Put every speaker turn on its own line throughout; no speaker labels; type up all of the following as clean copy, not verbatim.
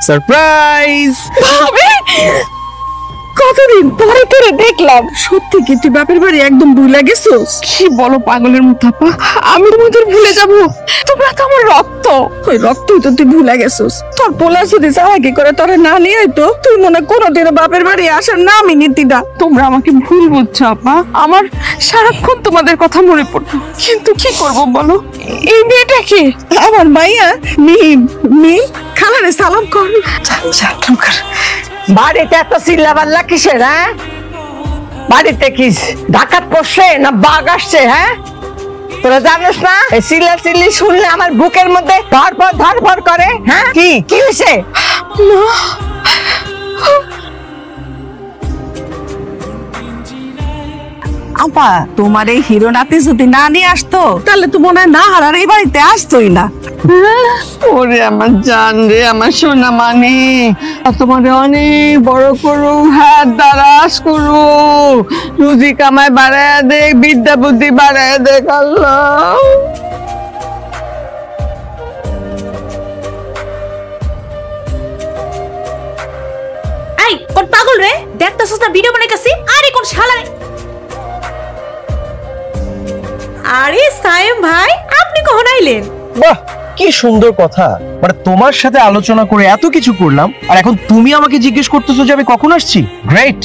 Surprise.
ভাবি কতদিন পরে তোরে দেখলাম, সত্যি কি তুই বাপের বাড়ি একদম ভুলে গেছিস? কি বলো পাগলের মতো আপা, আমি তোমাদের ভুলে যাব? তোমরা তো আমার রক্ত, ওই রক্তই তো তুই ভুলে গেছিস। তোর পোলা যদি চালাকি করে তোরে না নিয়ে আইতো, তুই মনে কোনোদিন বাপের বাড়ি আসার নামই নিতি না। তোমরা আমাকে ভুল বুঝছো আপা, আমার সারাক্ষণ তোমাদের কথা মনে পড়তো, কিন্তু কি করব বলো? এই মেয়েটা কি? আমার মাইয়া মিম। মিম খালারে সালাম কর। সালাম কর।
বাড়িতে এত চিল্লাপাল্লা কিসের? হ্যাঁ, বাড়িতে কি ডাকাত পড়ছে না বাঘ আসছে? হ্যাঁ, তোরা জানিস না এই চিল্লাচিল্লি শুনলে আমার বুকের মধ্যে ধরফর করে? হ্যাঁ, কি কি হয়েছে?
আপা তোমার এই হিরো নাতি যদি না নিয়ে আসতো, তাহলে তো মনে হয় না হারার এই বাড়িতে আসতোই না।
ওরে আমার জান রে, আমার সোনা মানি, তোমার অনেক বড় করু, হাত দারাজ করু, রুজি কামাই বাড়ায় দে, বিদ্যা বুদ্ধি বাড়ায় দে আল্লাহ।
এই কোন পাগল রে, দেখতাছস না ভিডিও বানাইতাছি? আরে কোন শালা রে? আরে সায়েম ভাই, আপনি কখন আইলেন?
বাহ, কি সুন্দর কথা। মানে তোমার সাথে আলোচনা করে এত কিছু করলাম, আর এখন তুমি আমাকে জিজ্ঞেস করতেছো যে আমি কখন আসছি। গ্রেট।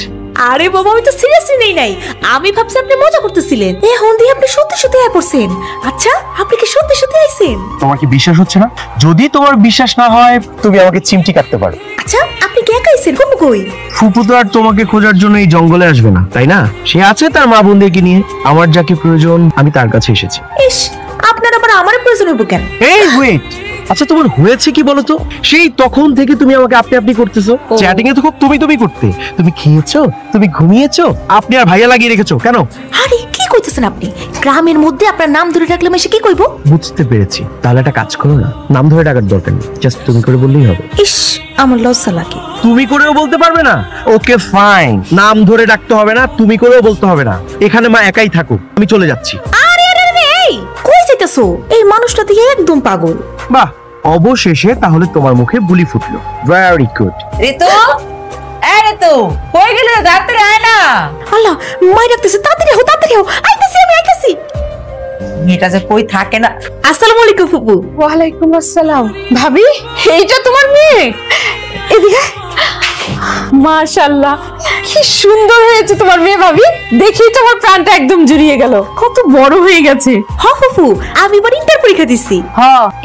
আরে বাবা, আমি তো সিরিয়াসলি নেই নাই, আমি ভাবছি আপনি মজা করতেছিলেন। এখন দিয়ে আপনি সত্যি সত্যি আয় পড়ছেন। আচ্ছা, আপনি কি সত্যি সত্যি আইছেন?
তোমার কি বিশ্বাস হচ্ছে না? যদি তোমার বিশ্বাস না হয়, তুমি আমাকে চিমটি কাটতে পারো।
আচ্ছা, আপনি কে একা আইছেন? কোন কই?
ফুপু তো আর তোমাকে খোঁজার জন্য এই জঙ্গলে আসবে না, তাই না? সে আছে তার মা বোনদেরকে নিয়ে। আমার যাকে প্রয়োজন আমি তার কাছে এসেছি।
ইস, আপনার আবার আমার প্রয়োজন হইব কেন?
এই ওয়েট, আচ্ছা তোমার হয়েছে কি বলতো? সেই তখন থেকে তুমি আমাকে আপনি আপনি করতেছো। চ্যাটিং এ তো খুব তুমি করতে। তুমি খেয়েছো, তুমি ঘুমিয়েছো, আপনি আর ভাইয়া লাগিয়ে রেখেছো কেন?
আরে কি কইতেছেন আপনি? গ্রামের মধ্যে আপনার নাম ধরে ডাকলে মেশে কি কইবো?
বুঝতে পেরেছি, তাহলে একটা কাজ করো না, নাম ধরে ডাকার দরকার নেই, জাস্ট তুমি করে বললেই হবে।
ইস, আমার লজ্জা লাগে।
তুমি করেও বলতে পারবে না? ওকে ফাইন, নাম ধরে ডাকতে হবে না, তুমি করেও বলতে হবে না। এখানে মা একাই থাকো, আমি চলে যাচ্ছি।
আরে আরে আরে, এই কই যাইতাছো? এই মানুষটা দিয়ে একদম পাগল।
বাহ, অবশেষে তাহলে তোমার মুখে বুলি ফুটলো। Very good.
ঋতু, এই ঋতু, কই গেলে? তাড়াতাড়ি আয় না।
আল্লাহ, মাই ডাকতেছে, তাড়াতাড়ি হও, তাড়াতাড়ি হও। আইতাছি, আমি আইতাছি।
মেয়েটা যে কই থাকে না।
আসসালামু আলাইকুম ফুপু।
ওয়ালাইকুম আসসালাম। ভাবি, এইটা তোমার মেয়ে? এদিকে। মাশাআল্লাহ, কি সুন্দর হয়েছে তোমার মেয়ে ভাবি। দেখি তো আমার প্রাণটা একদম জুড়িয়ে গেল। কত বড় হয়ে গেছে।
হ্যাঁ ফুপু, আমি এবার ইন্টার পরীক্ষা দিছি।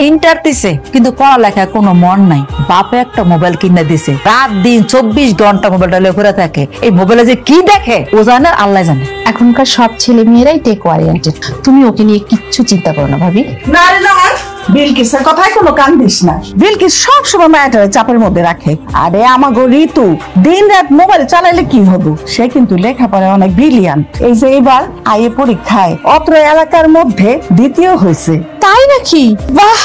ইন্টার দিছে, কিন্তু পড়ালেখায় কোনো মন নাই। বাপে একটা মোবাইল কিনে দিছে, রাত দিন 24 ঘন্টা মোবাইলটা লয়ে ঘুরে থাকে। এই মোবাইলে যে কি দেখে ও জানে, আল্লাহ জানে।
এখনকার সব ছেলে মেয়েরাই টেক ওরিয়েন্টেড। তুমি ওকে নিয়ে কিচ্ছু চিন্তা করো না ভাবি।
না রে না, বিলকিসের কথায় কোনো কান দিস না। বিলকিস সব সময় মায়াটারে চাপের মধ্যে রাখে। আরে আমাগো ঋতু দিন রাত মোবাইল চালাইলে কি হবো? সে কিন্তু লেখাপড়ায় অনেক ব্রিলিয়ান্ট। এই যে এবার আইএ পরীক্ষায় অত্র এলাকার মধ্যে দ্বিতীয় হয়েছে।
তাই নাকি? বাহ,